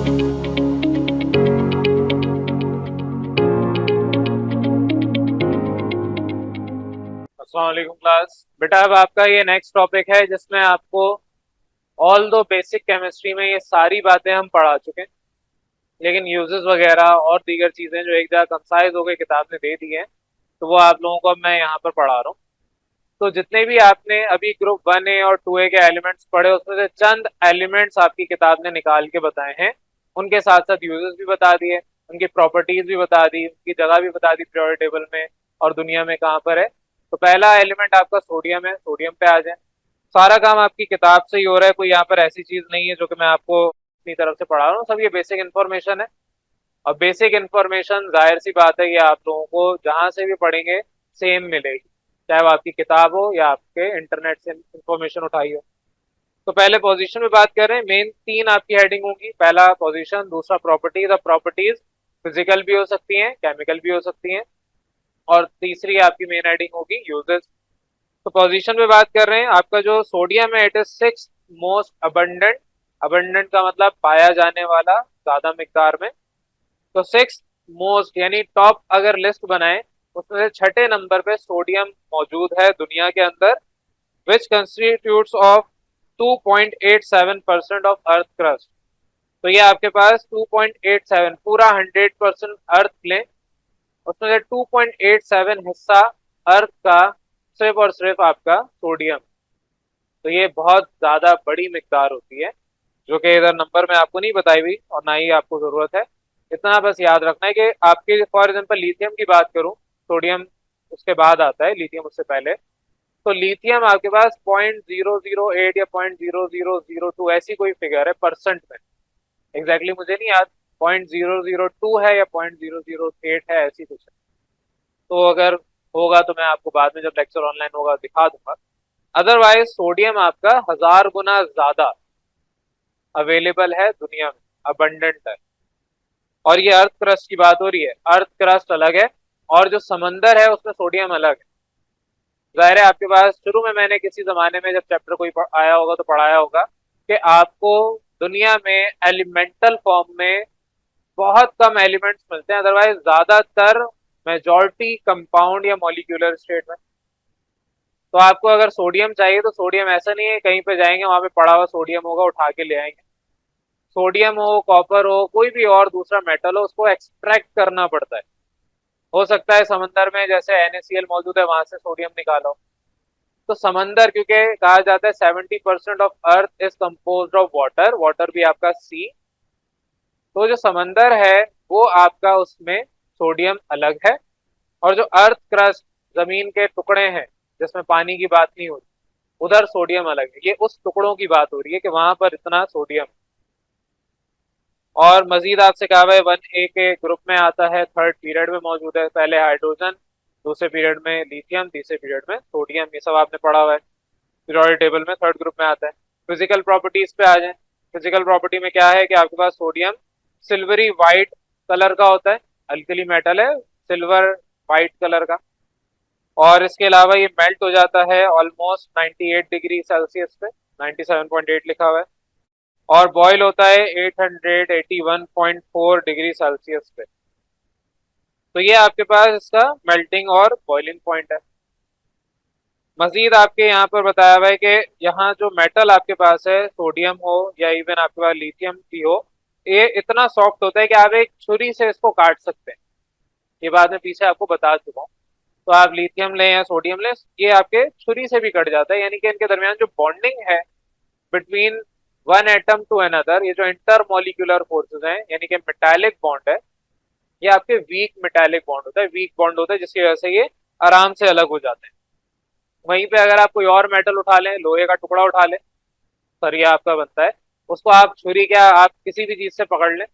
अस्सलाम वालेकुम क्लास। बेटा अब आपका ये नेक्स्ट टॉपिक है जिसमें आपको ऑल दो बेसिक केमिस्ट्री में ये सारी बातें हम पढ़ा चुके हैं, लेकिन यूजेस वगैरह और दीगर चीजें जो एक जगह कंसाइज हो गई किताब ने दे दी हैं, तो वो आप लोगों को अब मैं यहाँ पर पढ़ा रहा हूँ। तो जितने भी आपने अभी ग्रुप 1A और 2A के एलिमेंट्स पढ़े उसमें से चंद एलिमेंट्स आपकी किताब ने निकाल के बताए हैं, उनके साथ साथ यूजेस भी बता दिए, उनकी प्रॉपर्टीज भी बता दी, उनकी जगह भी बता दी पीरियोडिक टेबल में और दुनिया में कहाँ पर है। तो पहला एलिमेंट आपका सोडियम है, सोडियम पे आ जाए। सारा काम आपकी किताब से ही हो रहा है, कोई यहाँ पर ऐसी चीज नहीं है जो कि मैं आपको अपनी तरफ से पढ़ा रहा हूँ, सब ये बेसिक इन्फॉर्मेशन है। और बेसिक इन्फॉर्मेशन जाहिर सी बात है, ये आप लोगों को जहां से भी पढ़ेंगे सेम मिलेगी, चाहे वो आपकी किताब हो या आपके इंटरनेट से इंफॉर्मेशन उठाई हो। तो पहले पोजीशन में बात कर रहे हैं, मेन तीन आपकी हेडिंग होगी। पहला पोजीशन, दूसरा प्रॉपर्टीज। अब प्रॉपर्टीज फिजिकल भी हो सकती हैं, केमिकल भी हो सकती हैं, और तीसरी आपकी मेन हेडिंग होगी यूजेस। तो पोजीशन पे बात कर रहे हैं, आपका जो सोडियम है it is six most abundant. Abundant का मतलब पाया जाने वाला, ज्यादा मिकदार में। तो सिक्स मोस्ट यानी टॉप अगर लिस्ट बनाए, उसमें से छठे नंबर पे सोडियम मौजूद है दुनिया के अंदर, which constitutes of 2.87% of earth crust. तो ये आपके पास 2.87 पूरा 100% अर्थ लें, उसमें से 2.87 हिस्सा अर्थ का सिर्फ और सिर्फ आपका सोडियम। तो ये बहुत ज्यादा बड़ी मिकदार होती है, जो कि इधर नंबर में आपको नहीं बताई हुई और ना ही आपको जरूरत है। इतना बस याद रखना है कि आपके फॉर एग्जाम्पल लिथियम की बात करूं, सोडियम उसके बाद आता है, लिथियम उससे पहले। तो लिथियम आपके पास 0.008 या 0.0002 ऐसी कोई फिगर है परसेंट में, एग्जैक्टली मुझे नहीं याद, 0.002 है या 0.008 है, ऐसी कुछ है। तो अगर होगा तो मैं आपको बाद में जब लेक्चर ऑनलाइन होगा दिखा दूंगा। अदरवाइज सोडियम आपका 1000 गुना ज्यादा अवेलेबल है दुनिया में, अबंडेंट है। और ये अर्थ क्रस्ट की बात हो रही है, अर्थ क्रस्ट अलग है और जो समंदर है उसमें सोडियम अलग है। जाहिर है आपके पास शुरू में मैंने किसी जमाने में जब चैप्टर कोई आया होगा तो पढ़ाया होगा कि आपको दुनिया में एलिमेंटल फॉर्म में बहुत कम एलिमेंट्स मिलते हैं, अदरवाइज ज्यादातर मेजॉरिटी कंपाउंड या मॉलिक्यूलर स्टेट में। तो आपको अगर सोडियम चाहिए तो सोडियम ऐसा नहीं है कहीं पे जाएंगे वहां पे पड़ा हुआ सोडियम होगा उठा के ले आएंगे। सोडियम हो, कॉपर हो, कोई भी और दूसरा मेटल हो, उसको एक्सट्रैक्ट करना पड़ता है। हो सकता है समंदर में जैसे NaCl मौजूद है वहां से सोडियम निकालो। तो समंदर, क्योंकि कहा जाता है 70% of earth is composed of water, water भी आपका सी। तो जो समंदर है वो आपका, उसमें सोडियम अलग है। और जो अर्थ क्रस्ट, जमीन के टुकड़े हैं जिसमें पानी की बात नहीं होती, उधर सोडियम अलग है। ये उस टुकड़ों की बात हो रही है कि वहां पर इतना सोडियम। और मजीद आपसे कहा हुआ है 1A के ग्रुप में आता है, थर्ड पीरियड में मौजूद है। पहले हाइड्रोजन, दूसरे पीरियड में लिथियम, तीसरे पीरियड में सोडियम, ये सब आपने पढ़ा हुआ है। पीरियोडिक टेबल में थर्ड ग्रुप में आता है। फिजिकल प्रॉपर्टीज पे आ जाए। फिजिकल प्रॉपर्टी में क्या है कि आपके पास सोडियम सिल्वरी व्हाइट कलर का होता है, अल्कली मेटल है, सिल्वर व्हाइट कलर का। और इसके अलावा ये मेल्ट हो जाता है ऑलमोस्ट 98 डिग्री सेल्सियस पे, 97.8 लिखा हुआ है। और बॉयल होता है 881.4 डिग्री सेल्सियस पे। तो ये आपके पास इसका मेल्टिंग और बॉइलिंग पॉइंट है। मजीद आपके यहाँ पर बताया हुआ है कि यहाँ जो मेटल आपके पास है, सोडियम हो या इवन आपके पास लिथियम भी हो, ये इतना सॉफ्ट होता है कि आप एक छुरी से इसको काट सकते हैं। ये बात मैं पीछे आपको बता चुका हूँ। तो आप लिथियम लें या सोडियम लें, ये आपके छुरी से भी कट जाता है, यानी कि इनके दरमियान जो बॉन्डिंग है between one atom to another, ये जो इंटर मॉलिक्यूलर फोर्सेज हैं, यानी कि मेटालिक बॉन्ड है, ये आपके वीक मेटालिक बॉन्ड होता है, वीक बॉन्ड होता है, जिसकी वजह से ये आराम से अलग हो जाते हैं। वहीं पे अगर आप कोई और मेटल उठा लें, लोहे का टुकड़ा उठा लें, सरिया आपका बनता है, उसको आप छुरी क्या आप किसी भी चीज से पकड़ लें,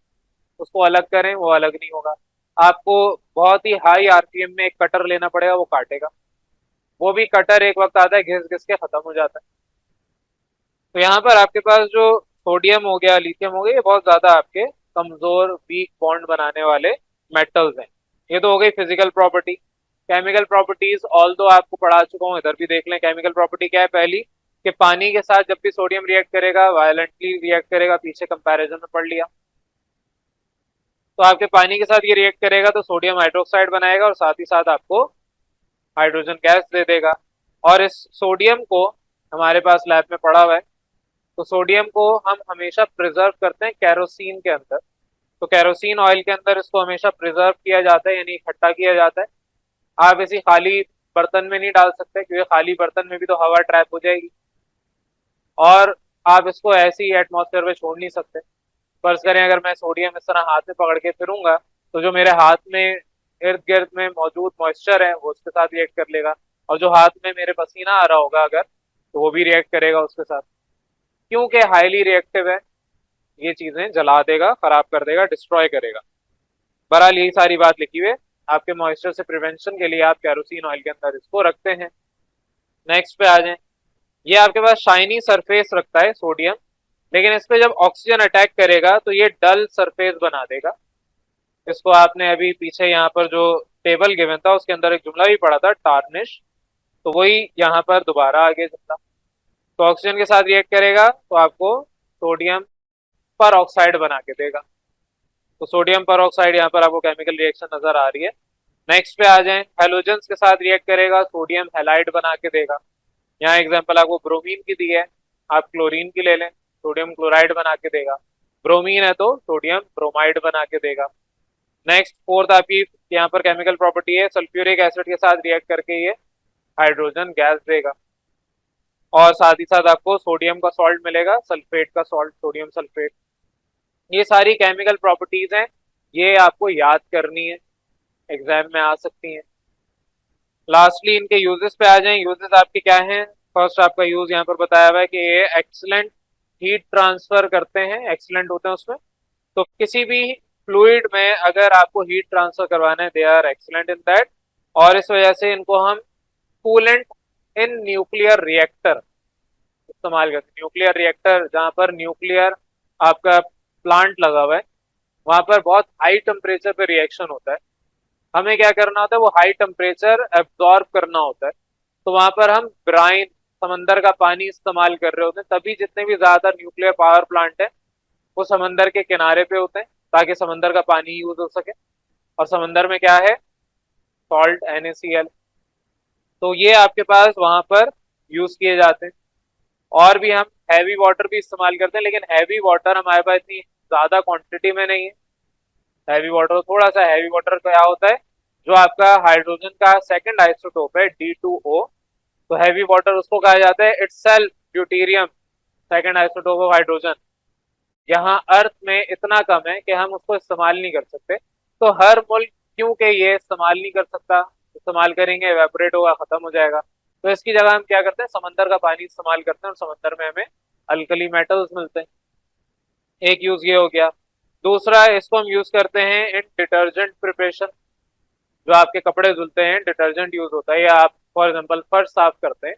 उसको अलग करें, वो अलग नहीं होगा। आपको बहुत ही हाई RPM में एक कटर लेना पड़ेगा, वो काटेगा। वो भी कटर एक वक्त आता है घिस घिस के खत्म हो जाता है। तो यहाँ पर आपके पास जो सोडियम हो गया, लिथियम हो गया, ये बहुत ज्यादा आपके कमजोर वीक बॉन्ड बनाने वाले मेटल्स हैं। ये तो हो गई physical property. Chemical properties all दो आपको पढ़ा चुका हूँ, इधर भी देख लें। केमिकल प्रॉपर्टी क्या है पहली, कि पानी के साथ जब भी सोडियम रिएक्ट करेगा वायलेंटली रिएक्ट करेगा, पीछे कंपैरिजन में पढ़ लिया। तो आपके पानी के साथ ये रिएक्ट करेगा तो सोडियम हाइड्रोक्साइड बनाएगा और साथ ही साथ आपको हाइड्रोजन गैस दे देगा। और इस सोडियम को हमारे पास लैब में पड़ा हुआ है, तो सोडियम को हम हमेशा प्रिजर्व करते हैं केरोसिन के अंदर। तो केरोसिन ऑयल के अंदर इसको हमेशा प्रिजर्व किया जाता है, यानी इकट्ठा किया जाता है। आप इसी खाली बर्तन में नहीं डाल सकते, क्योंकि खाली बर्तन में भी तो हवा ट्रैप हो जाएगी, और आप इसको ऐसे ही एटमॉस्फेयर में छोड़ नहीं सकते। फर्ज करें अगर मैं सोडियम इस तरह हाथ में पकड़ के फिरूंगा, तो जो मेरे हाथ में इर्द गिर्द में मौजूद मॉइस्चर है वो उसके साथ रिएक्ट कर लेगा, और जो हाथ में मेरे पसीना आ रहा होगा अगर, तो वो भी रिएक्ट करेगा उसके साथ। क्योंकि हाईली रिएक्टिव है, ये चीजें जला देगा, खराब कर देगा, डिस्ट्रॉय करेगा। बहरहाल यही सारी बात लिखी हुई है। आपके मॉइस्चर से प्रिवेंशन के लिए आप कैरोसिन ऑयल के अंदर इसको रखते हैं। नेक्स्ट पे आ जाए। ये आपके पास शाइनी सरफेस रखता है सोडियम, लेकिन इस पे जब ऑक्सीजन अटैक करेगा तो ये डल सरफेस बना देगा। इसको आपने अभी पीछे यहाँ पर जो टेबल गिवन था उसके अंदर एक जुमला भी पढ़ा था, टार्निश, तो वही यहाँ पर दोबारा आगे जुमला। तो ऑक्सीजन के साथ रिएक्ट करेगा तो आपको सोडियम पर ऑक्साइड बना के देगा। तो सोडियम पर ऑक्साइड यहाँ पर आपको केमिकल रिएक्शन नजर आ रही है। नेक्स्ट पे आ जाए। हेलोजेंस के साथ रिएक्ट करेगा, सोडियम हैलाइड बना के देगा। यहाँ एग्जांपल आपको ब्रोमीन की दी है, आप क्लोरीन की ले लें, सोडियम क्लोराइड बना के देगा। ब्रोमीन है तो सोडियम ब्रोमाइड बना के देगा। नेक्स्ट फोर्थ आपकी यहाँ पर केमिकल प्रॉपर्टी है, सल्फ्यूरिक एसिड के साथ रिएक्ट करके ये हाइड्रोजन गैस देगा, और साथ ही साथ आपको सोडियम का सॉल्ट मिलेगा, सल्फेट का सॉल्ट, सोडियम सल्फेट। ये सारी केमिकल प्रॉपर्टीज हैं, ये आपको याद करनी है, एग्जाम में आ सकती हैं। लास्टली इनके यूजेस पे आ जाएं। यूजेस आपके क्या हैं? फर्स्ट आपका यूज यहाँ पर बताया हुआ है कि ये एक्सीलेंट हीट ट्रांसफर करते हैं, एक्सीलेंट होते हैं उसमें। तो किसी भी फ्लूइड में अगर आपको हीट ट्रांसफर करवाना है, they are excellent in that, और इस वजह से इनको हम कूलेंट इन न्यूक्लियर रिएक्टर इस्तेमाल करते हैं। न्यूक्लियर रिएक्टर जहां पर न्यूक्लियर आपका प्लांट लगा हुआ है, वहां पर बहुत हाई टेम्परेचर पे रिएक्शन होता है। हमें क्या करना होता है, वो हाई टेम्परेचर एब्जॉर्ब करना होता है। तो वहां पर हम ब्राइन, समंदर का पानी इस्तेमाल कर रहे होते हैं। तभी जितने भी ज्यादा न्यूक्लियर पावर प्लांट है वो समंदर के किनारे पे होते हैं, ताकि समंदर का पानी यूज हो सके। और समंदर में क्या है? Salt, NaCl। तो ये आपके पास वहां पर यूज किए जाते हैं। और भी हम हैवी वाटर भी इस्तेमाल करते हैं, लेकिन हैवी वाटर हमारे पास इतनी ज्यादा क्वांटिटी में नहीं है। हैवी वाटर थोड़ा सा, हैवी वाटर क्या होता है, जो आपका हाइड्रोजन का सेकंड आइसोटोप है D2O, तो हैवी वाटर उसको कहा जाता है itself deuterium, second isotope of hydrogen. यहाँ अर्थ में इतना कम है कि हम उसको इस्तेमाल नहीं कर सकते। तो हर मुल्क क्योंकि ये इस्तेमाल नहीं कर सकता, इस्तेमाल करेंगे एवेपोरेट होगा, खत्म हो जाएगा। तो इसकी जगह हम क्या करते हैं, समंदर का पानी इस्तेमाल करते हैं, और समंदर में हमें अल्कली मेटल्स मिलते हैं। एक यूज ये हो गया। दूसरा, इसको हम यूज करते हैं इन डिटर्जेंट प्रिपरेशन। जो आपके कपड़े धुलते हैं, डिटर्जेंट यूज होता है, या आप फॉर एग्जाम्पल फर्श साफ करते हैं,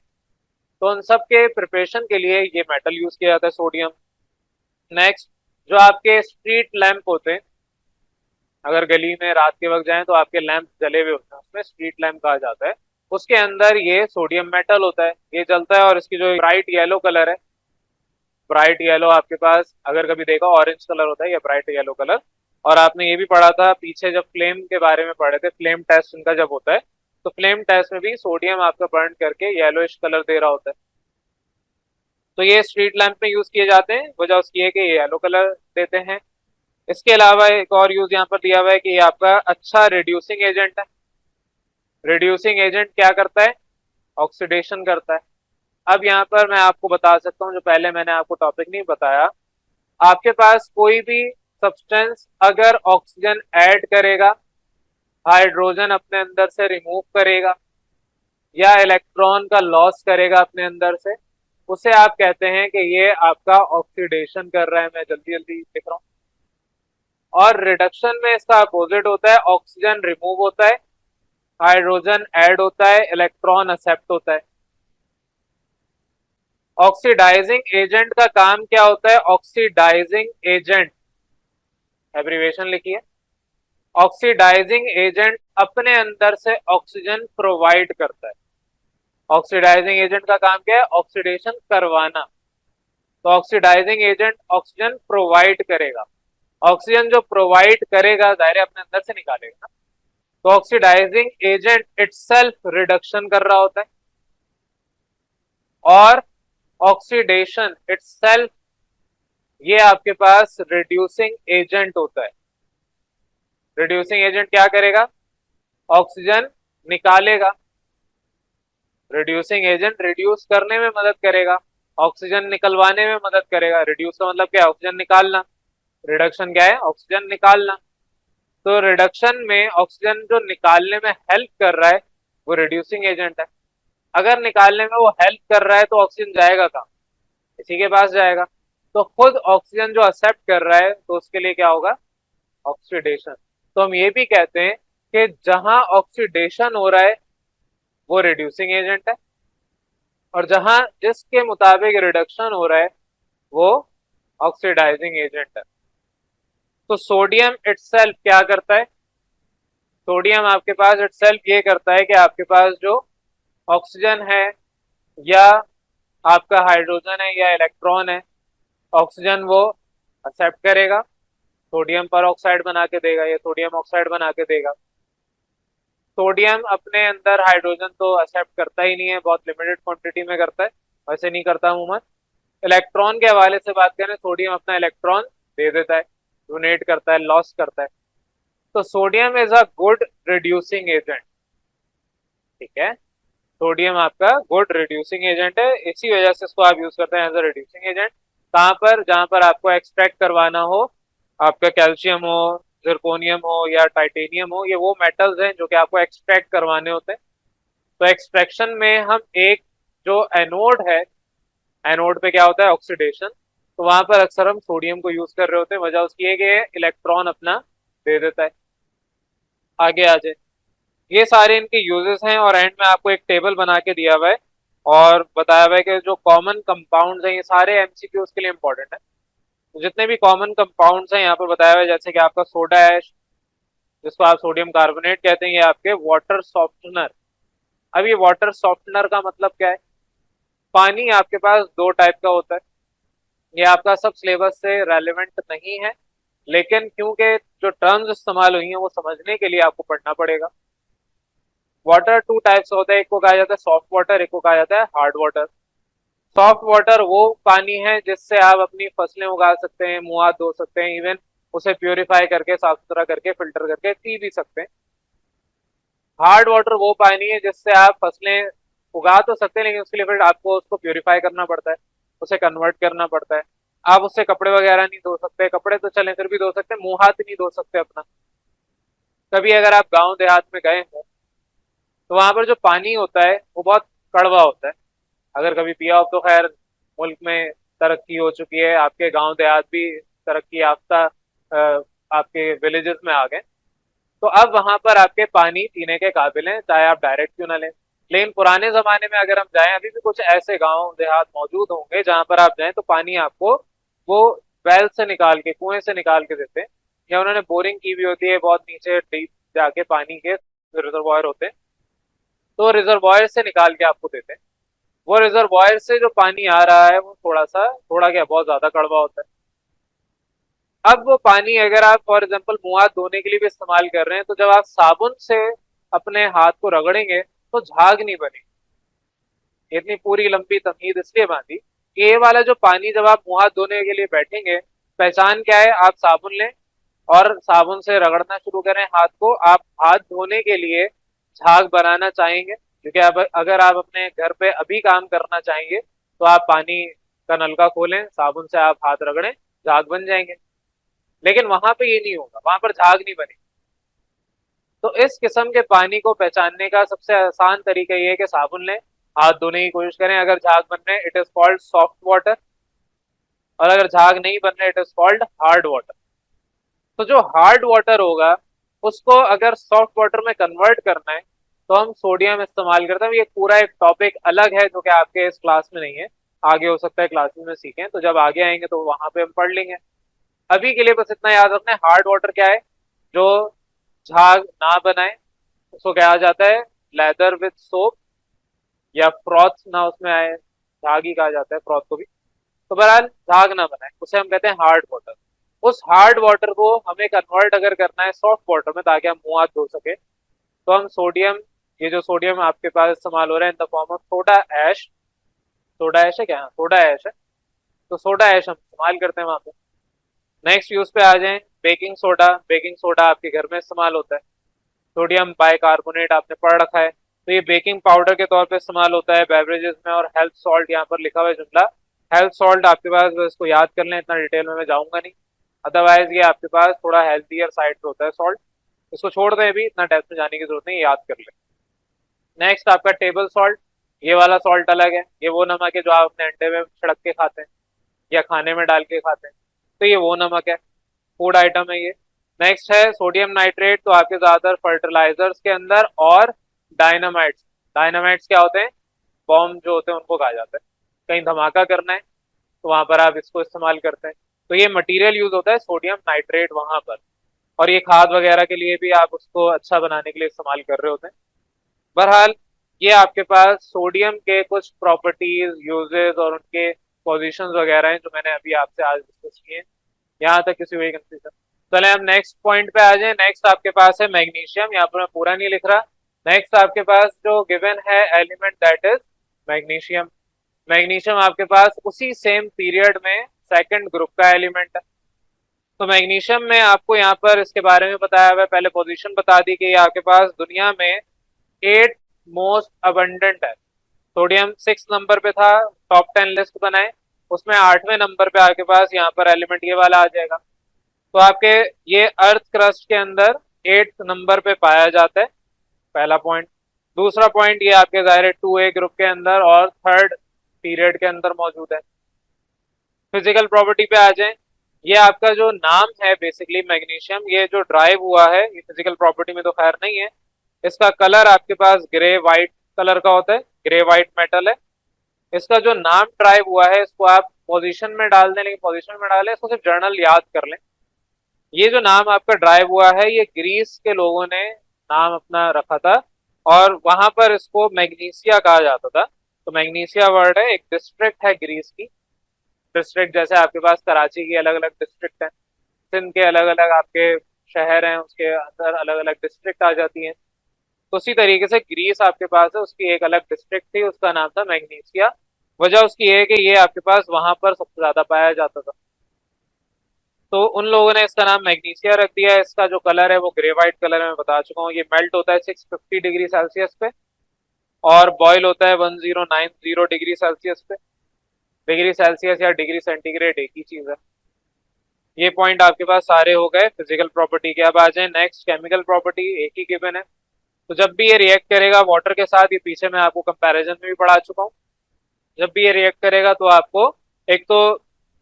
तो उन सब के प्रिपरेशन के लिए ये मेटल यूज किया जाता है, सोडियम। नेक्स्ट, जो आपके स्ट्रीट लैंप होते हैं, अगर गली में रात के वक्त जाएं तो आपके लैंप जले हुए होते हैं, उसमें स्ट्रीट लैंप कहा जाता है। उसके अंदर ये सोडियम मेटल होता है, ये जलता है, और इसकी जो ब्राइट येलो कलर है, ब्राइट येलो आपके पास अगर कभी देखा ऑरेंज कलर होता है या ब्राइट येलो कलर। और आपने ये भी पढ़ा था पीछे जब फ्लेम के बारे में पढ़े थे, फ्लेम टेस्ट इनका जब होता है, तो फ्लेम टेस्ट में भी सोडियम आपका बर्न करके येलोइश कलर दे रहा होता है। तो ये स्ट्रीट लैंप में यूज किए जाते हैं, वजह उसकी है कि ये येलो कलर देते हैं। इसके अलावा एक और यूज यहाँ पर दिया हुआ है कि ये आपका अच्छा रिड्यूसिंग एजेंट है। रिड्यूसिंग एजेंट क्या करता है? ऑक्सीडेशन करता है। अब यहाँ पर मैं आपको बता सकता हूँ, जो पहले मैंने आपको टॉपिक नहीं बताया, आपके पास कोई भी सब्सटेंस अगर ऑक्सीजन ऐड करेगा, हाइड्रोजन अपने अंदर से रिमूव करेगा, या इलेक्ट्रॉन का लॉस करेगा अपने अंदर से, उसे आप कहते हैं कि ये आपका ऑक्सीडेशन कर रहा है। मैं जल्दी जल्दी लिख रहा हूँ। और रिडक्शन में इसका अपोजिट होता है, ऑक्सीजन रिमूव होता है, हाइड्रोजन ऐड होता है, इलेक्ट्रॉन एक्सेप्ट होता है। ऑक्सीडाइजिंग एजेंट का काम क्या होता है? ऑक्सीडाइजिंग एजेंट, एब्रीवेशन लिखिए। ऑक्सीडाइजिंग एजेंट अपने अंदर से ऑक्सीजन प्रोवाइड करता है। ऑक्सीडाइजिंग एजेंट का काम क्या है? ऑक्सीडेशन करवाना। तो ऑक्सीडाइजिंग एजेंट ऑक्सीजन प्रोवाइड करेगा। ऑक्सीजन जो प्रोवाइड करेगा जाहिर है अपने अंदर से निकालेगा ना, तो ऑक्सीडाइजिंग एजेंट इटसेल्फ रिडक्शन कर रहा होता है, और ऑक्सीडेशन इटसेल्फ ये आपके पास रिड्यूसिंग एजेंट होता है। रिड्यूसिंग एजेंट क्या करेगा? ऑक्सीजन निकालेगा। रिड्यूसिंग एजेंट रिड्यूस करने में मदद करेगा, ऑक्सीजन निकलवाने में मदद करेगा। रिड्यूस का मतलब क्या है? ऑक्सीजन निकालना। रिडक्शन क्या है? ऑक्सीजन निकालना। तो रिडक्शन में ऑक्सीजन जो निकालने में हेल्प कर रहा है वो रिड्यूसिंग एजेंट है। अगर निकालने में वो हेल्प कर रहा है तो ऑक्सीजन जाएगा कहाँ? इसी के पास जाएगा। तो खुद ऑक्सीजन जो एक्सेप्ट कर रहा है तो उसके लिए क्या होगा? ऑक्सीडेशन। तो हम ये भी कहते हैं कि जहां ऑक्सीडेशन हो रहा है वो रिड्यूसिंग एजेंट है, और जहां जिसके मुताबिक रिडक्शन हो रहा है वो ऑक्सीडाइजिंग एजेंट है। तो सोडियम इटसेल्फ क्या करता है? सोडियम आपके पास इटसेल्फ ये करता है कि आपके पास जो ऑक्सीजन है या आपका हाइड्रोजन है या इलेक्ट्रॉन है, ऑक्सीजन वो एक्सेप्ट करेगा, सोडियम पर ऑक्साइड बना के देगा, ये सोडियम ऑक्साइड बना के देगा। सोडियम अपने अंदर हाइड्रोजन तो एक्सेप्ट करता ही नहीं है, बहुत लिमिटेड क्वांटिटी में करता है, वैसे नहीं करता अमूमन। इलेक्ट्रॉन के हवाले से बात करें, सोडियम अपना इलेक्ट्रॉन दे देता है, डोनेट करता है, लॉस करता है। तो sodium is a good reducing agent. ठीक है, सोडियम आपका गुड रिड्यूसिंग एजेंट है, इसी वजह से इसको आप यूज करते हैं एज अ रिड्यूसिंग एजेंट। कहां पर? जहां पर आपको एक्सट्रैक्ट करवाना हो आपका कैल्शियम हो, जिरकोनियम हो या टाइटेनियम हो, ये वो मेटल्स हैं जो कि आपको एक्सट्रैक्ट करवाने होते हैं। तो एक्सट्रैक्शन में हम एक जो एनोड है, एनोड पे क्या होता है? ऑक्सीडेशन। तो वहां पर अक्सर हम सोडियम को यूज कर रहे होते हैं, वजह उसकी है कि इलेक्ट्रॉन अपना दे देता है। आगे आ जाए, ये सारे इनके यूजेस हैं, और एंड में आपको एक टेबल बना के दिया हुआ है और बताया हुआ है कि जो कॉमन कंपाउंड्स हैं, ये सारे एमसीक्यूज के लिए इंपॉर्टेंट है। तो जितने भी कॉमन कंपाउंड्स हैं यहाँ पर बताया हुआ है, जैसे कि आपका सोडा ऐश, जिसको आप सोडियम कार्बोनेट कहते हैं, ये आपके वाटर सॉफ्टनर। अब ये वाटर सॉफ्टनर का मतलब क्या है? पानी आपके पास दो टाइप का होता है, ये आपका सब सिलेबस से रेलेवेंट नहीं है, लेकिन क्योंकि जो टर्म्स इस्तेमाल हुई हैं वो समझने के लिए आपको पढ़ना पड़ेगा। वाटर टू टाइप्स होता है, एक को कहा जाता है सॉफ्ट वाटर, एक को कहा जाता है हार्ड वाटर। सॉफ्ट वाटर वो पानी है जिससे आप अपनी फसलें उगा सकते हैं, मुंह हाथ धो सकते हैं, इवन उसे प्योरीफाई करके साफ सुथरा करके फिल्टर करके पी भी सकते हैं। हार्ड वाटर वो पानी है जिससे आप फसलें उगा तो सकते हैं, लेकिन उसके लिए फिर आपको उसको प्योरीफाई करना पड़ता है, उसे कन्वर्ट करना पड़ता है। आप उससे कपड़े वगैरह नहीं धो सकते, कपड़े तो चले फिर भी धो सकते हैं, मुंह हाथ नहीं धो सकते अपना। कभी अगर आप गांव देहात में गए हो तो वहां पर जो पानी होता है वो बहुत कड़वा होता है। अगर कभी पिया हो तो खैर, मुल्क में तरक्की हो चुकी है, आपके गांव देहात भी तरक्की याफ्ता आपके विलेजेस में आ गए, तो अब वहां पर आपके पानी पीने के काबिल हैं, चाहे आप डायरेक्ट क्यों ना लें। लेकिन पुराने जमाने में अगर हम जाएं, अभी भी कुछ ऐसे गांव देहात मौजूद होंगे जहां पर आप जाएं तो पानी आपको वो वेल से निकाल के, कुएं से निकाल के देते हैं, या उन्होंने बोरिंग की भी होती है, बहुत नीचे डीप जाके पानी के रिजर्वायर होते हैं, तो रिजर्वायर से निकाल के आपको देते हैं। वो रिजर्वायर से जो पानी आ रहा है वो थोड़ा क्या बहुत ज्यादा कड़वा होता है। अब वो पानी अगर आप फॉर एग्जाम्पल मुंह हाथ धोने के लिए भी इस्तेमाल कर रहे हैं, तो जब आप साबुन से अपने हाथ को रगड़ेंगे तो झाग नहीं बनेगी। इतनी पूरी लंबी तमहीद इसलिए बांधी कि ये वाला जो पानी जब आप मुंह हाथ धोने के लिए बैठेंगे, पहचान क्या है? आप साबुन लें और साबुन से रगड़ना शुरू करें हाथ को। आप हाथ धोने के लिए झाग बनाना चाहेंगे, क्योंकि अब अगर आप अपने घर पे अभी काम करना चाहेंगे तो आप पानी का नलका खोलें, साबुन से आप हाथ रगड़ें, झाग बन जाएंगे। लेकिन वहां पे ये नहीं होगा, वहां पर झाग नहीं बनेगी। तो इस किस्म के पानी को पहचानने का सबसे आसान तरीका ये है कि साबुन लें, हाथ धोने की कोशिश करें, अगर झाग बन रहे हैं it is called soft water, और अगर झाग नहीं बन रहे it is called hard water. तो जो हार्ड वाटर होगा उसको अगर सॉफ्ट वाटर में कन्वर्ट करना है तो हम सोडियम इस्तेमाल करते हैं। ये पूरा एक टॉपिक अलग है जो कि आपके इस क्लास में नहीं है, आगे हो सकता है क्लासेस में सीखें, तो जब आगे आएंगे तो वहां पे हम पढ़ लेंगे। अभी के लिए बस इतना याद रखना है, हार्ड वाटर क्या है? जो झाग ना बनाए उसको कहा जाता है लेदर विद सोप, या फ्रॉथ ना उसमें आए, झाग ही कहा जाता है फ्रॉथ को भी। तो बहरहाल झाग ना बनाए उसे हम कहते हैं हार्ड वाटर। उस हार्ड वाटर को हमें कन्वर्ट अगर करना है सॉफ्ट वाटर में ताकि हम मुंह हाथ धो सके, तो हम सोडियम, ये जो सोडियम आपके पास इस्तेमाल हो रहा है in the form of soda ash, soda ash है क्या, हाँ सोडा ऐश है, तो सोडा ऐश हम इस्तेमाल करते हैं वहां पे। नेक्स्ट यूज पे आ जाए, बेकिंग सोडा। बेकिंग सोडा आपके घर में इस्तेमाल होता है। सोडियम बाइकार्बोनेट आपने पढ़ रखा है, तो ये बेकिंग पाउडर के तौर पे इस्तेमाल होता है बेवरेजेस में। और हेल्थ सॉल्ट यहाँ पर लिखा हुआ है जुमला, हेल्थ सॉल्ट आपके पास, इसको याद कर लें, इतना डिटेल में मैं जाऊंगा नहीं, अदरवाइज ये आपके पास थोड़ा हेल्थियर साइड पे होता है सॉल्ट, इसको छोड़ दें, अभी इतना डेप्थ में जाने की जरूरत नहीं, याद कर लें। नेक्स्ट आपका टेबल सॉल्ट, ये वाला सॉल्ट अलग है, ये वो नमक है जो आप अपने अंडे में छिड़क के खाते हैं या खाने में डाल के खाते हैं, तो ये वो नमक है, फूड आइटम है ये। नेक्स्ट है सोडियम नाइट्रेट, तो आपके ज्यादातर फर्टिलाइजर्स के अंदर, और डायनामाइट्स। डायनामाइट्स क्या होते हैं, बॉम्ब जो होते हैं उनको कहा जाता है, कहीं धमाका करना है तो वहां पर आप इसको इस्तेमाल करते हैं, तो ये मटेरियल यूज होता है सोडियम नाइट्रेट वहां पर। और ये खाद वगैरह के लिए भी आप उसको अच्छा बनाने के लिए इस्तेमाल कर रहे होते हैं। बहरहाल ये आपके पास सोडियम के कुछ प्रॉपर्टीज, यूजेस और उनके पोजीशंस वगैरह हैं जो मैंने अभी आपसे आज डिस्कस किए हैं। यहाँ तक किसी हुई कंफ्यूजन? चले हम नेक्स्ट पॉइंट पे आ जाए। नेक्स्ट आपके पास है मैग्नीशियम, यहाँ पर मैं पूरा नहीं लिख रहा। नेक्स्ट आपके पास जो गिवन है element that is magnesium. Magnesium आपके पास उसी सेम पीरियड में सेकंड ग्रुप का एलिमेंट है। तो मैग्नीशियम में आपको यहाँ पर इसके बारे में बताया हुआ है, पहले पोजीशन बता दी कि ये आपके पास दुनिया में 8 मोस्ट अबंडेंट है। सोडियम 6 नंबर पे था, टॉप 10 लिस्ट बनाए, उसमें 8वें नंबर पे आपके पास यहाँ पर एलिमेंट ये वाला आ जाएगा। तो आपके ये अर्थ क्रस्ट के अंदर 8th नंबर पे पाया जाता है, पहला पॉइंट। दूसरा पॉइंट, ये आपके ज़ाहिर 2A ग्रुप के अंदर और थर्ड पीरियड के अंदर मौजूद है। फिजिकल प्रॉपर्टी पे आ जाए, ये आपका जो नाम है बेसिकली मैग्नीशियम, ये जो ड्राइव हुआ है, ये फिजिकल प्रॉपर्टी में तो खैर नहीं है, इसका कलर आपके पास ग्रे वाइट कलर का होता है, ग्रे वाइट मेटल है। इसका जो नाम ड्राइव हुआ है, इसको आप पोजीशन में डाल दें, लेकिन पोजीशन में डालें इसको सिर्फ जर्नल याद कर लें। ये जो नाम आपका ड्राइव हुआ है, ये ग्रीस के लोगों ने नाम अपना रखा था, और वहां पर इसको मैग्नीसिया कहा जाता था। तो मैग्नीसिया वर्ड है, एक डिस्ट्रिक्ट है ग्रीस की। डिस्ट्रिक्ट जैसे आपके पास कराची की अलग अलग डिस्ट्रिक्ट है, सिंध के अलग अलग आपके शहर हैं, उसके अंदर अलग अलग डिस्ट्रिक्ट आ जाती हैं। तो उसी तरीके से ग्रीस आपके पास है, उसकी एक अलग डिस्ट्रिक्ट थी, उसका नाम था मैग्नीसिया। वजह उसकी है कि ये आपके पास वहां पर सबसे ज्यादा पाया जाता था, तो उन लोगों ने इसका नाम मैग्नीसिया रख दिया है। इसका जो कलर है वो ग्रे वाइट कलर है, मैं बता चुका हूँ। ये मेल्ट होता है 650 डिग्री सेल्सियस पे, और बॉयल होता है 1090 डिग्री सेल्सियस पे। डिग्री सेल्सियस या डिग्री सेंटीग्रेड एक ही चीज है। ये पॉइंट आपके पास सारे हो गए फिजिकल प्रॉपर्टी के। अब आ जाए नेक्स्ट, केमिकल प्रॉपर्टी, एक ही गिवन है। तो जब भी ये रिएक्ट करेगा वाटर के साथ, ये पीछे मैं आपको कंपैरिजन में भी पढ़ा चुका हूँ, जब भी ये रिएक्ट करेगा तो आपको, एक तो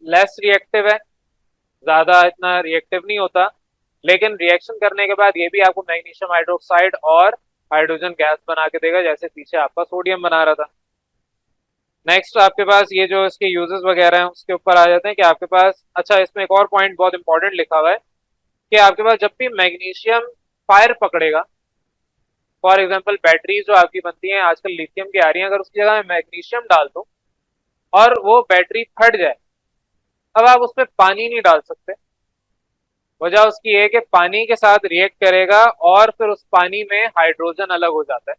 लेस रिएक्टिव है, ज्यादा इतना रिएक्टिव नहीं होता, लेकिन रिएक्शन करने के बाद ये भी आपको मैग्नीशियम हाइड्रोक्साइड और हाइड्रोजन गैस बना के देगा, जैसे पीछे आपका सोडियम बना रहा था। नेक्स्ट आपके पास ये जो इसके यूजेस वगैरह हैं उसके ऊपर आ जाते हैं कि आपके पास, अच्छा इसमें एक और पॉइंट बहुत इंपॉर्टेंट लिखा हुआ है कि आपके पास जब भी मैग्नीशियम फायर पकड़ेगा, फॉर एग्जाम्पल बैटरी जो आपकी बनती है आजकल लिथियम की आ रही है, अगर उसकी जगह मैं मैग्नीशियम डाल दूं और वो बैटरी फट जाए, अब आप उसमें पानी नहीं डाल सकते। वजह उसकी है कि पानी के साथ रिएक्ट करेगा और फिर उस पानी में हाइड्रोजन अलग हो जाता है।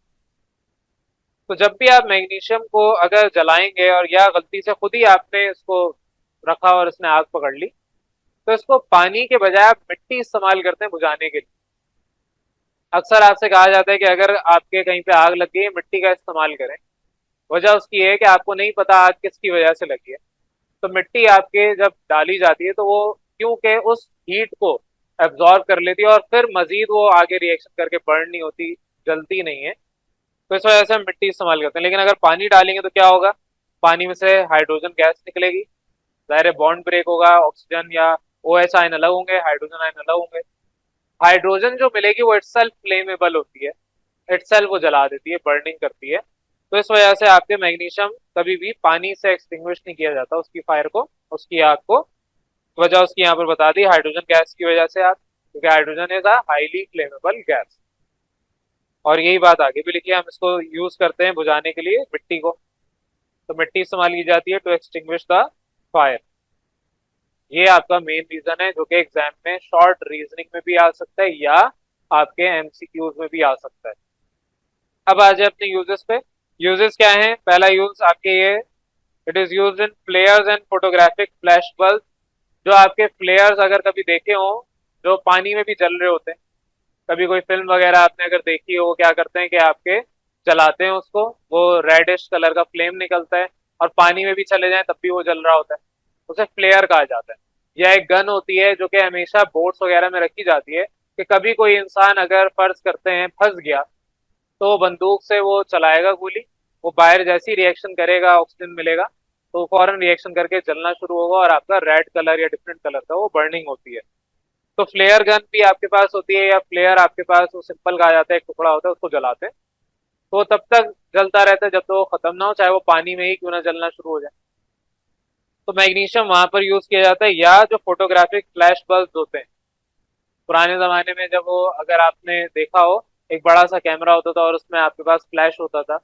तो जब भी आप मैग्नीशियम को अगर जलाएंगे, और या गलती से खुद ही आपने इसको रखा और इसने आग पकड़ ली, तो इसको पानी के बजाय आप मिट्टी इस्तेमाल करते हैं बुझाने के लिए। अक्सर आपसे कहा जाता है कि अगर आपके कहीं पे आग लग गई है, मिट्टी का इस्तेमाल करें। वजह उसकी है कि आपको नहीं पता आग किसकी वजह से लगी है, तो मिट्टी आपके जब डाली जाती है तो वो क्योंकि उस हीट को एब्जॉर्ब कर लेती है और फिर मजीद वो आगे रिएक्शन करके बर्न नहीं होती, जलती नहीं है, तो इस वजह से हम मिट्टी इस्तेमाल करते हैं। लेकिन अगर पानी डालेंगे तो क्या होगा, पानी में से हाइड्रोजन गैस निकलेगी, ज़ाहिर बॉन्ड ब्रेक होगा, ऑक्सीजन या ओ एच आयन अलग होंगे, हाइड्रोजन आयन अलग होंगे। हाइड्रोजन जो मिलेगी वो इटसेल्फ फ्लेमेबल होती है, इटसेल्फ वो जला देती है, बर्निंग करती है। तो इस वजह से आपके मैग्नीशियम कभी भी पानी से एक्सटिंग्विश नहीं किया जाता, उसकी फायर को, उसकी आग को। वजह उसकी यहाँ पर बता दी, हाइड्रोजन गैस की वजह से, आप, क्योंकि hydrogen is a highly flammable gas. और यही बात आगे भी लिखी है, हम इसको यूज करते हैं बुझाने के लिए मिट्टी को, तो मिट्टी इस्तेमाल की जाती है टू एक्सटिंग्विश द फायर। ये आपका मेन रीजन है जो कि एग्जाम में शॉर्ट रीजनिंग में भी आ सकता है या आपके एमसीक्यूज में भी आ सकता है। अब आ जाए अपने यूजेस पे। यूजेस क्या हैं? पहला यूज आपके ये, it is used in फ्लेयर्स and photographic flash bulb. जो आपके फ्लेयर्स अगर कभी देखे हो, जो पानी में भी जल रहे होते हैं, कभी कोई फिल्म वगैरह आपने अगर देखी हो, वो क्या करते हैं कि आपके जलाते हैं उसको, वो रेडिश कलर का फ्लेम निकलता है और पानी में भी चले जाए तब भी वो जल रहा होता है, उसे फ्लेयर कहा जाता है। यह एक गन होती है जो कि हमेशा बोट्स वगैरह में रखी जाती है कि कभी कोई इंसान अगर फर्ज करते हैं फंस गया, तो बंदूक से वो चलाएगा गोली, वो बाहर जैसी रिएक्शन करेगा, ऑक्सीजन मिलेगा, तो फौरन रिएक्शन करके जलना शुरू होगा और आपका रेड कलर या डिफरेंट कलर का वो बर्निंग होती है। तो फ्लेयर गन भी आपके पास होती है, या फ्लेयर आपके पास वो सिंपल कहा जाता है, एक टुकड़ा होता है उसको जलाते हैं, तो वो तब तक जलता रहता है जब तक वो खत्म ना हो, चाहे वो पानी में ही क्यों ना जलना शुरू हो जाए। तो मैग्नीशियम वहां पर यूज किया जाता है, या जो फोटोग्राफिक फ्लैश बल्ब होते हैं पुराने जमाने में, जब वो अगर आपने देखा हो, एक बड़ा सा कैमरा होता था और उसमें आपके पास फ्लैश होता था,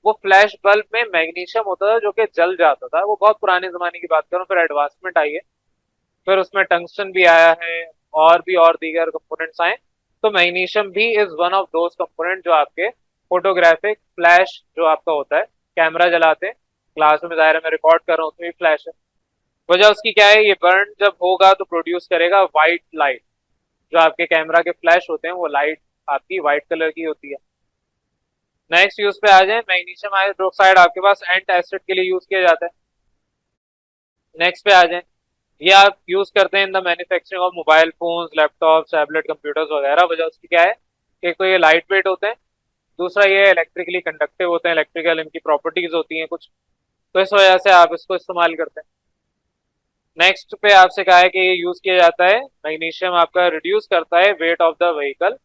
वो फ्लैश बल्ब में मैग्नीशियम होता था जो कि जल जाता था। वो बहुत पुराने जमाने की बात करूं, फिर एडवांसमेंट आई है, फिर उसमें टंगस्टन भी आया है और भी और दीगर कंपोनेंट्स आए। तो मैग्नीशियम भी is one of those component जो आपके फोटोग्राफिक फ्लैश जो आपका होता है, कैमरा जलाते हैं, क्लास में दायरे में रिकॉर्ड कर रहा हूँ उसमें भी फ्लैश है। वजह उसकी क्या है? ये बर्न जब होगा तो प्रोड्यूस करेगा व्हाइट लाइट। जो आपके कैमरा के फ्लैश होते हैं वो लाइट आपकी व्हाइट कलर की होती है। नेक्स्ट यूज पे आ जाए, मैग्नीशियम हाइड्रोक्साइड आपके पास एंट एसिड के लिए यूज किया जाता है। नेक्स्ट पे आ जाए, ये आप यूज करते हैं in the manufacturing of mobile phones, laptop, tablet, computers वगैरह। वजह उसकी क्या है? एक तो ये लाइट वेट होते हैं, दूसरा ये इलेक्ट्रिकली कंडक्टिव होते हैं, इलेक्ट्रिकल इनकी प्रॉपर्टीज होती हैं कुछ, तो इस वजह से आप इसको इस्तेमाल करते हैं। नेक्स्ट पे आपसे कहा है कि ये यूज किया जाता है, मैग्नीशियम आपका रिड्यूस करता है वेट ऑफ द व्हीकल।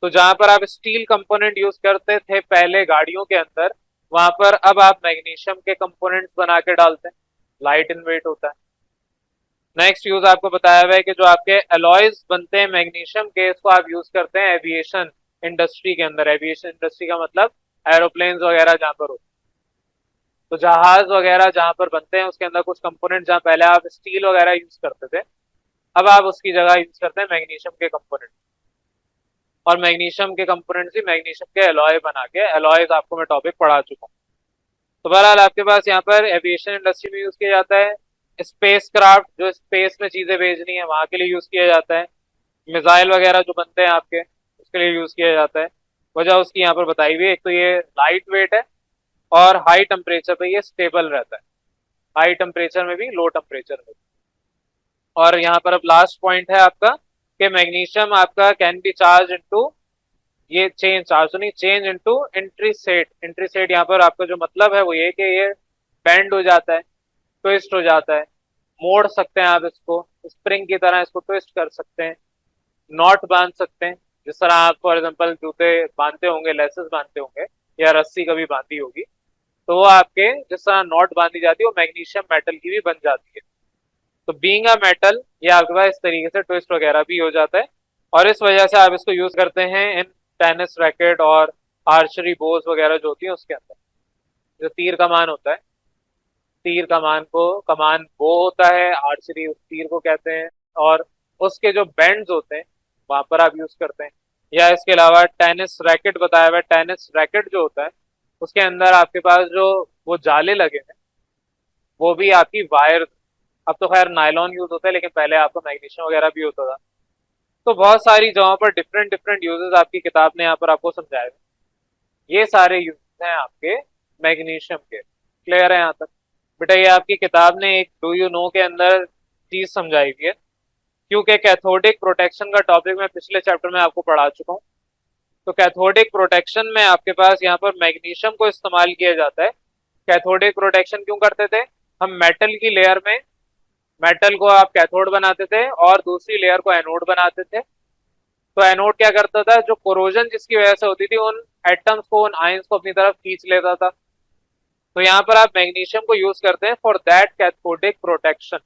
तो जहां पर आप स्टील कंपोनेंट यूज करते थे पहले गाड़ियों के अंदर, वहां पर अब आप मैग्नीशियम के कंपोनेंट्स बना के डालते हैं, लाइट इन वेट होता है। नेक्स्ट यूज आपको बताया हुआ है कि जो आपके एलॉयज बनते हैं मैग्नीशियम के, इसको आप यूज करते हैं एविएशन इंडस्ट्री के अंदर। एविएशन इंडस्ट्री का मतलब एरोप्लेन वगैरह जहां पर होते हैं, तो जहाज वगैरह जहां पर बनते हैं उसके अंदर कुछ कंपोनेंट, जहां पहले आप स्टील वगैरह यूज करते थे, अब आप उसकी जगह यूज करते हैं मैग्नीशियम के कंपोनेंट। और मैग्नीशियम के कंपोनेंट ही मैग्नीशियम के एलॉय बना के, एलॉयज आपको मैं टॉपिक पढ़ा चुका हूँ। तो बहरहाल आपके पास यहाँ पर एविएशन इंडस्ट्री में यूज किया जाता है। स्पेस क्राफ्ट, जो स्पेस में चीजें भेजनी है वहां के लिए यूज किया जाता है। मिसाइल वगैरह जो बनते हैं आपके, उसके लिए यूज किया जाता है। वजह उसकी यहाँ पर बताई हुई है, एक तो ये लाइट वेट है और हाई टेम्परेचर पे ये स्टेबल रहता है, हाई टेम्परेचर में भी लो टेम्परेचर में भी। और यहाँ पर अब लास्ट पॉइंट है आपका कि मैग्नीशियम आपका कैन बी चार्ज इनटू, ये चेंज चार्ज तो नहीं, चेंज इनटू इंट्रीसेट। इंट्रीसेट यहाँ पर आपका जो मतलब है वो ये कि ये बेंड हो जाता है, ट्विस्ट हो जाता है, मोड़ सकते हैं आप इसको, स्प्रिंग की तरह इसको ट्विस्ट कर सकते हैं, नॉट बांध सकते हैं। जिस तरह आप फॉर एग्जांपल जूते बांधते होंगे, लेसेस बांधते होंगे, या रस्सी कभी बांधी होगी, तो वो आपके जिस तरह नॉट बांधी जाती है वो मैग्नीशियम मेटल की भी बन जाती है। तो बीइंग अ मेटल, ये आपके पास इस तरीके से ट्विस्ट वगैरह भी हो जाता है, और इस वजह से आप इसको यूज करते हैं इन टेनिस रैकेट और आर्चरी बोज वगैरह जो होती है उसके अंदर। जो तीर कमान होता है, तीर कमान को कमान वो होता है, आर्चरी उस तीर को कहते हैं, और उसके जो बैंड्स होते हैं वहां पर आप यूज करते हैं। या इसके अलावा टेनिस रैकेट बताया हुआ है, टेनिस रैकेट जो होता है उसके अंदर आपके पास जो वो जाले लगे हैं वो भी आपकी वायर, अब तो खैर नायलॉन यूज होता है लेकिन पहले आपका मैग्नीशियम वगैरह भी होता था। तो बहुत सारी जगहों पर डिफरेंट डिफरेंट यूजेस आपकी किताब ने यहाँ पर आपको समझाए हुए। ये सारे यूजेस हैं आपके मैग्नीशियम के। क्लियर है यहाँ तक? बेटा ये आपकी किताब ने एक डू यू नो के अंदर चीज समझाई हुई है, क्योंकि कैथोडिक प्रोटेक्शन का टॉपिक मैं पिछले चैप्टर में आपको पढ़ा चुका हूँ। तो कैथोडिक प्रोटेक्शन में आपके पास यहाँ पर मैग्नीशियम को इस्तेमाल किया जाता है। कैथोडिक प्रोटेक्शन क्यों करते थे? हम मेटल की लेयर में, मेटल को आप कैथोड बनाते थे और दूसरी लेयर को एनोड बनाते थे। तो एनोड क्या करता था? जो कोरोजन जिसकी वजह से होती थी, उन एटम्स को, उन आयंस को अपनी तरफ खींच लेता था। तो यहाँ पर आप मैग्नीशियम को यूज करते हैं फॉर दैट कैथोडिक प्रोटेक्शन।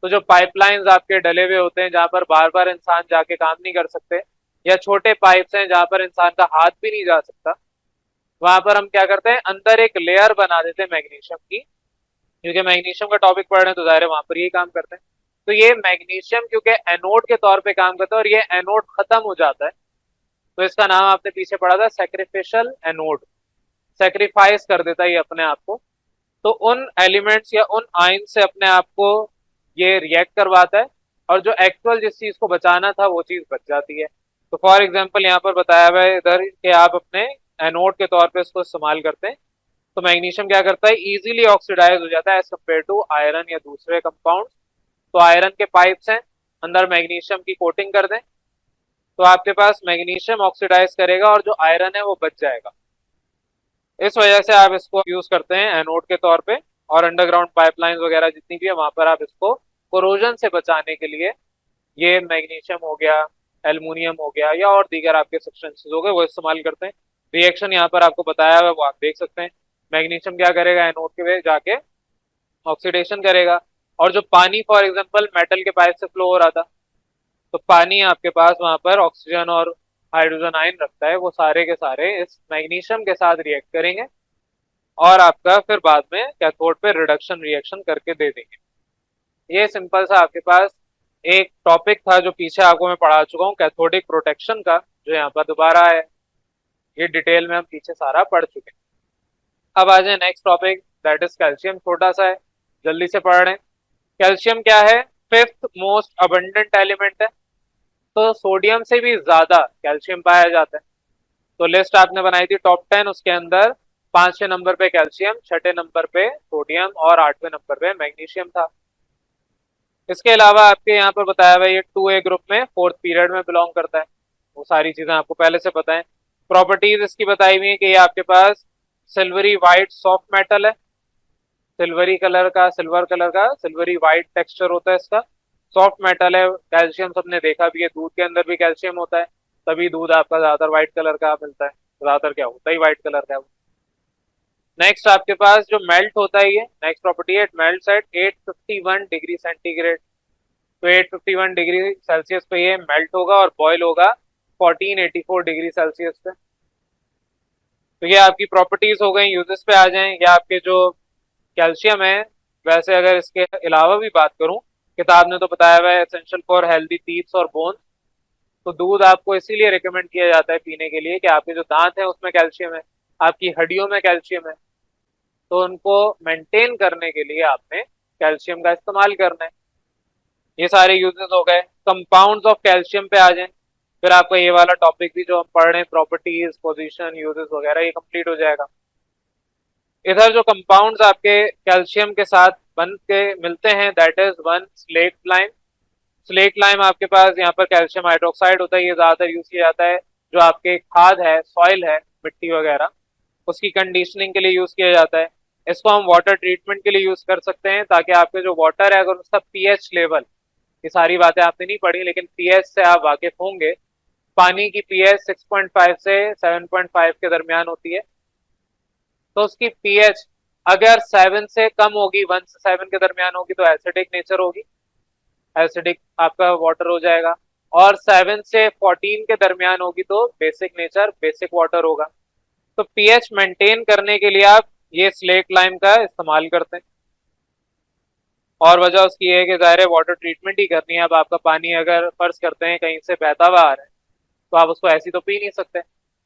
तो जो पाइपलाइंस आपके डले हुए होते हैं जहां पर बार बार इंसान जाके काम नहीं कर सकते, या छोटे पाइप्स हैं जहां पर इंसान का हाथ भी नहीं जा सकता, वहां पर हम क्या करते हैं, अंदर एक लेयर बना देते हैं मैग्नीशियम की, क्योंकि मैग्नीशियम का टॉपिक पढ़ रहे हैं तो जाहिर है वहां पर यही काम करते हैं। तो ये मैग्नीशियम क्योंकि एनोड के तौर पे काम करता है और ये एनोड खत्म हो जाता है, तो इसका नाम आपने पीछे पढ़ा था सैक्रिफिशियल एनोड, सेक्रीफाइस कर देता है ये अपने आप को। तो उन एलिमेंट्स या उन आयन से अपने आप को ये रिएक्ट करवाता है और जो एक्चुअल जिस चीज को बचाना था वो चीज बच जाती है। तो फॉर एग्जाम्पल यहाँ पर बताया हुआ है इधर कि आप अपने एनोड के तौर पे इसको इस्तेमाल करते हैं, तो मैग्नीशियम क्या करता है, इजीली ऑक्सीडाइज हो जाता है एज कम्पेयर टू आयरन या दूसरे कंपाउंड। तो आयरन के पाइप्स हैं, अंदर मैग्नीशियम की कोटिंग कर दें तो आपके पास मैग्नीशियम ऑक्सीडाइज करेगा और जो आयरन है वो बच जाएगा। इस वजह से आप इसको यूज करते हैं एनोड के तौर पे, और अंडरग्राउंड पाइपलाइंस वगैरह जितनी भी है वहां पर आप इसको कोरोजन से बचाने के लिए ये मैग्नीशियम हो गया, एल्युमिनियम हो गया या और दीगर आपके सब्सटेंसेस हो गए वो इस्तेमाल करते हैं। रिएक्शन यहाँ पर आपको बताया हुआ है वो आप देख सकते हैं। मैग्नीशियम क्या करेगा, एनोड के वे जाके ऑक्सीडेशन करेगा, और जो पानी फॉर एग्जाम्पल मेटल के पाइप से फ्लो हो रहा था, तो पानी आपके पास वहां पर ऑक्सीजन और हाइड्रोजन आयन रखता है, वो सारे के सारे इस मैग्नीशियम के साथ रिएक्ट करेंगे और आपका फिर बाद में कैथोड पे रिडक्शन रिएक्शन करके दे देंगे। ये सिंपल सा आपके पास एक टॉपिक था जो पीछे आपको मैं पढ़ा चुका हूँ कैथोडिक प्रोटेक्शन का, जो यहाँ पर दोबारा है। ये डिटेल में हम पीछे सारा पढ़ चुके हैं। अब आ जाए next topic, that is calcium. छोटा सा है, जल्दी से पढ़ रहे हैं। कैल्शियम क्या है, फिफ्थ मोस्ट अबंडेंट एलिमेंट है, तो सोडियम से भी ज्यादा कैल्शियम पाया जाता है। तो लिस्ट आपने बनाई थी टॉप 10, उसके अंदर 5वें नंबर पे कैल्शियम, 6ठे नंबर पे सोडियम और 8वें नंबर पे मैग्नीशियम था। इसके अलावा आपके यहाँ पर बताया हुआ ये 2A ग्रुप में फोर्थ पीरियड में बिलोंग करता है, वो सारी चीजें आपको पहले से पता है। प्रॉपर्टीज इसकी बताई हुई है कि ये आपके पास सिल्वरी व्हाइट सॉफ्ट मेटल है, सिल्वरी कलर का, सिल्वर कलर का सिल्वरी व्हाइट टेक्सचर होता है इसका, सॉफ्ट मेटल है। कैल्शियम सबने देखा भी है, दूध के अंदर भी कैल्शियम होता है, तभी दूध आपका ज्यादातर व्हाइट कलर का मिलता है, ज्यादातर क्या होता है व्हाइट कलर का। नेक्स्ट आपके पास जो मेल्ट होता है, ये नेक्स्ट प्रॉपर्टी है, it melts at 851 degree centigrade. तो 851 डिग्री सेल्सियस पे ये मेल्ट होगा और बॉयल होगा 1484 डिग्री सेल्सियस पे। तो ये आपकी प्रॉपर्टीज हो गई। यूजेस पे आ जाएं, या आपके जो कैल्शियम है, वैसे अगर इसके अलावा भी बात करूं, किताब ने तो बताया हुआ है एसेंशियल फॉर हेल्दी टीथ और बोन। तो दूध आपको इसीलिए रिकमेंड किया जाता है पीने के लिए कि आपके जो दांत है उसमें कैल्शियम है, आपकी हड्डियों में कैल्शियम है, तो उनको मेंटेन करने के लिए आपने कैल्शियम का इस्तेमाल करना है। ये सारे यूजेस हो गए। कंपाउंड्स ऑफ कैल्शियम पे आ जाएं, फिर आपका ये वाला टॉपिक भी जो हम पढ़ रहे हैं प्रॉपर्टीज, पोजीशन, यूजेस वगैरह, ये कंप्लीट हो जाएगा। इधर जो कंपाउंड्स आपके कैल्शियम के साथ बन के मिलते हैं, that is one slate lime. Slate lime आपके पास यहाँ पर कैल्शियम हाइड्रोक्साइड होता है, ये ज्यादातर यूज किया जाता है जो आपके खाद है, सॉइल है, मिट्टी वगैरह, उसकी कंडीशनिंग के लिए यूज किया जाता है। इसको हम वाटर ट्रीटमेंट के लिए यूज कर सकते हैं, ताकि आपके जो वाटर है अगर उसका पीएच लेवल, ये सारी बातें आपने नहीं पढ़ी लेकिन पीएच से आप वाकिफ होंगे, पानी की पीएच 6.5 से 7.5 के दरमियान होती है। तो उसकी पीएच अगर 7 से कम होगी, 1 से 7 के दरमियान होगी, तो एसिडिक नेचर होगी, एसिडिक आपका वाटर हो जाएगा। और 7 से 14 के दरमियान होगी तो बेसिक नेचर, बेसिक वाटर होगा। तो पीएच मेंटेन करने के लिए आप ये स्लेट लाइम का इस्तेमाल करते हैं, और वजह उसकी है कि ज़ाहिर है वाटर ट्रीटमेंट ही करनी है। अब आपका पानी अगर फर्ज करते हैं कहीं से बहता हुआ आ रहा है, तो आप उसको ऐसी तो पी नहीं सकते।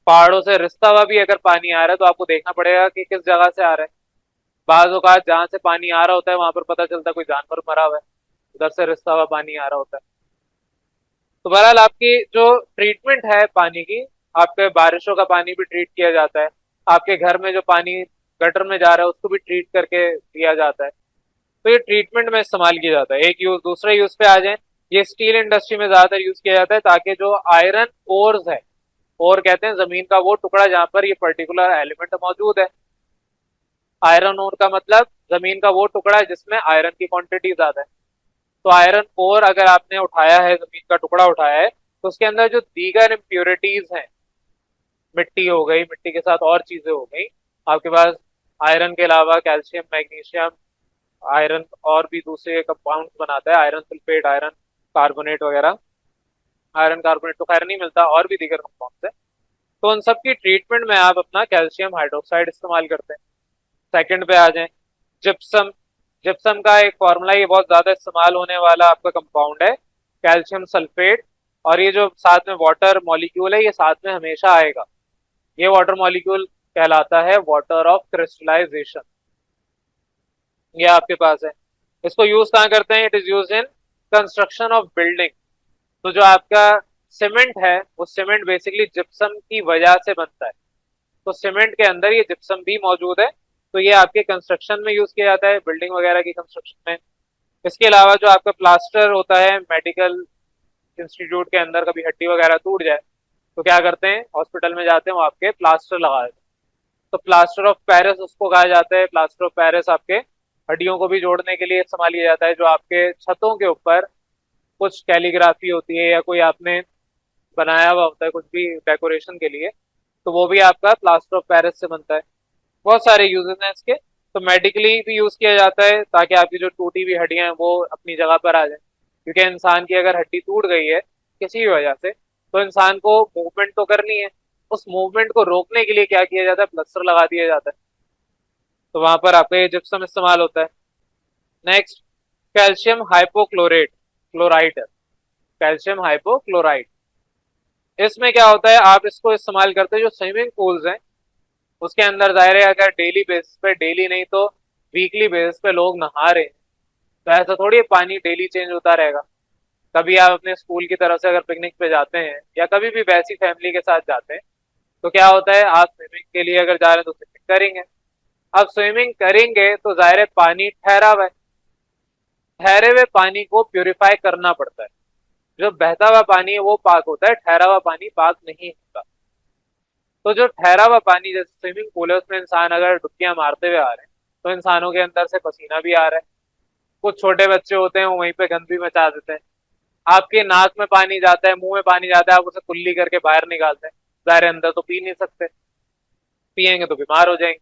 पहाड़ों से रिसता हुआ भी अगर पानी आ रहा है तो आपको देखना पड़ेगा कि किस जगह से आ रहा है। बाज़ औक़ात जहाँ से पानी आ रहा होता है वहां पर पता चलता है कोई जानवर मरा हुआ है, उधर से रिसता हुआ पानी आ रहा होता है। तो बहरहाल आपकी जो ट्रीटमेंट है पानी की, आपके बारिशों का पानी भी ट्रीट किया जाता है, आपके घर में जो पानी गटर में जा रहा है उसको भी ट्रीट करके दिया जाता है। तो ये ट्रीटमेंट में इस्तेमाल किया जाता है। एक यूज, दूसरे यूज पे आ जाए, ये स्टील इंडस्ट्री में ज्यादातर यूज किया जाता है, ताकि जो आयरन ओर्स है, ओर कहते हैं जमीन का वो टुकड़ा जहां पर ये पर्टिकुलर एलिमेंट मौजूद है। आयरन ओर का मतलब जमीन का वो टुकड़ा है जिसमें आयरन की क्वांटिटी ज्यादा है। तो आयरन ओर अगर आपने उठाया है, जमीन का टुकड़ा उठाया है, तो उसके अंदर जो दीगर इम्प्योरिटीज हैं, मिट्टी हो गई, मिट्टी के साथ और चीजें हो गई आपके पास, आयरन के अलावा कैल्शियम, मैग्नीशियम, आयरन और भी दूसरे कंपाउंड बनाता है, आयरन सल्फेट, आयरन कार्बोनेट वगैरह। आयरन कार्बोनेट तो खैर नहीं मिलता, और भी दीगर कंपाउंड है। तो उन सब की ट्रीटमेंट में आप अपना कैल्शियम हाइड्रोक्साइड इस्तेमाल करते हैं। सेकंड पे आ जाए, जिप्सम। जिप्सम का एक फॉर्मूला, ये बहुत ज्यादा इस्तेमाल होने वाला आपका कंपाउंड है, कैल्शियम सल्फेट। और ये जो साथ में वाटर मॉलिक्यूल है, ये साथ में हमेशा आएगा। ये वाटर मॉलिक्यूल कहलाता है वाटर ऑफ क्रिस्टलाइजेशन। ये आपके पास है। इसको यूज कहाँ करते हैं? It is use in construction of building. तो जो आपका सीमेंट है, वो सीमेंट बेसिकली जिप्सम की वजह से बनता है। तो सीमेंट के अंदर ये जिप्सम भी मौजूद है। तो ये आपके कंस्ट्रक्शन में यूज किया जाता है, बिल्डिंग वगैरह की कंस्ट्रक्शन में। इसके अलावा जो आपका प्लास्टर होता है, मेडिकल इंस्टीट्यूट के अंदर कभी हड्डी वगैरह टूट जाए तो क्या करते हैं? हॉस्पिटल में जाते हैं, वो आपके प्लास्टर लगा देते हैं। तो प्लास्टर ऑफ पेरिस उसको कहा जाता है। प्लास्टर ऑफ पेरिस आपके हड्डियों को भी जोड़ने के लिए इस्तेमाल किया जाता है। जो आपके छतों के ऊपर कुछ कैलीग्राफी होती है या कोई आपने बनाया हुआ होता है कुछ भी डेकोरेशन के लिए, तो वो भी आपका प्लास्टर ऑफ पेरिस से बनता है। बहुत सारे यूजेस हैं इसके। तो मेडिकली भी यूज किया जाता है ताकि आपकी जो टूटी हुई हड्डियां हैं वो अपनी जगह पर आ जाए। क्योंकि इंसान की अगर हड्डी टूट गई है किसी भी वजह से, तो इंसान को मूवमेंट तो करनी है। उस मूवमेंट को रोकने के लिए क्या किया जाता है? प्लास्टर लगा दिया जाता है। तो वहां पर आपका ये जिप्सम इस्तेमाल होता है। Next, calcium hypochlorate chloride. Calcium hypochloride, इसमें क्या होता है? आप इसको इस्तेमाल करते हैं जो स्विमिंग पूल्स हैं उसके अंदर। जाहिर है अगर डेली बेसिस पे, डेली नहीं तो वीकली बेसिस पे लोग नहा रहे हैं, तो ऐसा थोड़ी पानी डेली चेंज होता रहेगा। कभी आप अपने स्कूल की तरफ से अगर पिकनिक पे जाते हैं या कभी भी वैसी फैमिली के साथ जाते हैं, तो क्या होता है? आप स्विमिंग के लिए अगर जा रहे हैं तो स्विमिंग करेंगे। अब स्विमिंग करेंगे तो जाहिर है पानी ठहरा हुआ है। ठहरे हुए पानी को प्यूरिफाई करना पड़ता है। जो बहता हुआ पानी है वो पाक होता है, ठहरा हुआ पानी पाक नहीं होता। तो जो ठहरा हुआ पानी, जैसे स्विमिंग पूल है, उसमें इंसान अगर डुबकियां मारते हुए आ रहे हैं तो इंसानों के अंदर से पसीना भी आ रहा है। कुछ छोटे बच्चे होते हैं वो वहीं पे गंद भी मचा देते हैं। आपके नाक में पानी जाता है, मुंह में पानी जाता है, आप उसे कुल्ली करके बाहर निकालते हैं। जाहिर है अंदर तो पी नहीं सकते, पियेंगे तो बीमार हो जाएंगे।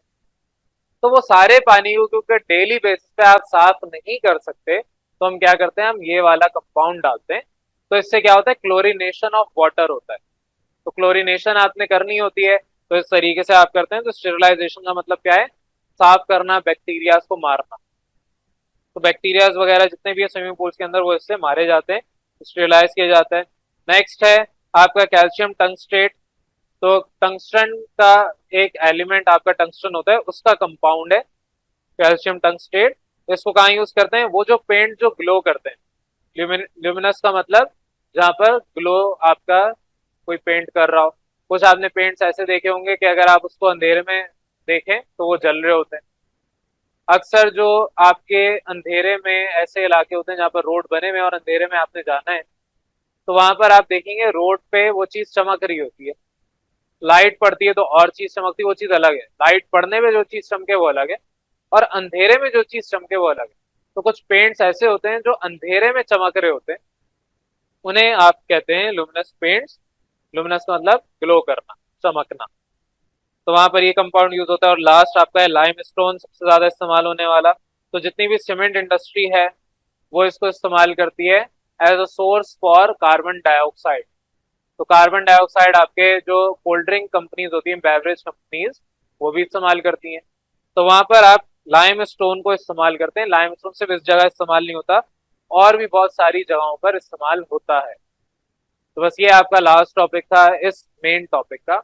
तो वो सारे पानी को क्योंकि डेली बेसिस पे आप साफ नहीं कर सकते, तो हम क्या करते हैं? हम ये वाला कंपाउंड डालते हैं। तो इससे क्या होता है? क्लोरीनेशन ऑफ वाटर होता है। तो क्लोरीनेशन आपने करनी होती है, तो इस तरीके से आप करते हैं। तो स्टेरिलाइजेशन का मतलब क्या है? साफ करना, बैक्टीरियाज को मारना। तो बैक्टीरियाज वगैरह जितने भी है स्विमिंग पूल्स के अंदर, वो इससे मारे जाते हैं, स्टेरिलाइज किया जाता है। नेक्स्ट है आपका कैल्शियम टंगस्टेट। तो टंगस्टन का एक एलिमेंट आपका टंगस्टन होता है, उसका कंपाउंड है कैल्शियम टंगस्टेट। इसको कहाँ यूज करते हैं? वो जो पेंट जो ग्लो करते हैं, ल्यूमिनस का मतलब जहां पर ग्लो आपका कोई पेंट कर रहा हो। कुछ आपने पेंट्स ऐसे देखे होंगे कि अगर आप उसको अंधेरे में देखें तो वो जल रहे होते हैं। अक्सर जो आपके अंधेरे में ऐसे इलाके होते हैं जहाँ पर रोड बने हुए हैं और अंधेरे में आपने जाना है, तो वहां पर आप देखेंगे रोड पे वो चीज चमक रही होती है। लाइट पड़ती है तो और चीज चमकती है, वो चीज अलग है। लाइट पड़ने में जो चीज चमके वो अलग है, और अंधेरे में जो चीज चमके वो अलग है। तो कुछ पेंट्स ऐसे होते हैं जो अंधेरे में चमक रहे होते हैं, उन्हें आप कहते हैं लुमिनस पेंट्स। लुमिनस का मतलब ग्लो करना, चमकना। तो वहां पर ये कंपाउंड यूज होता है। और लास्ट आपका है लाइम स्टोन, सबसे ज्यादा इस्तेमाल होने वाला। तो जितनी भी सीमेंट इंडस्ट्री है वो इसको इस्तेमाल करती है as a source for carbon dioxide. तो कार्बन डाइऑक्साइड आपके जो कोल्ड ड्रिंक कंपनीज होती हैं, बेवरेज कंपनीज, वो भी इस्तेमाल करती हैं। तो वहां पर आप लाइम स्टोन को इस्तेमाल करते हैं। लाइम स्टोन सिर्फ इस जगह इस्तेमाल नहीं होता, और भी बहुत सारी जगहों पर इस्तेमाल होता है। तो बस ये आपका लास्ट टॉपिक था इस मेन टॉपिक का।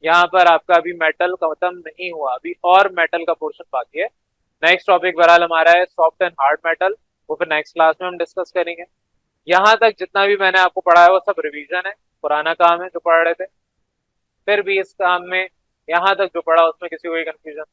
यहाँ पर आपका अभी मेटल खत्म नहीं हुआ, अभी और मेटल का पोर्शन बाकी है। नेक्स्ट टॉपिक बहरहाल हमारा है सॉफ्ट एंड हार्ड मेटल, वो फिर नेक्स्ट क्लास में हम डिस्कस करेंगे। यहाँ तक जितना भी मैंने आपको पढ़ाया वो सब रिवीजन है, पुराना काम है जो पढ़ रहे थे। फिर भी इस काम में यहाँ तक जो पढ़ा उसमें किसी को कोई कंफ्यूजन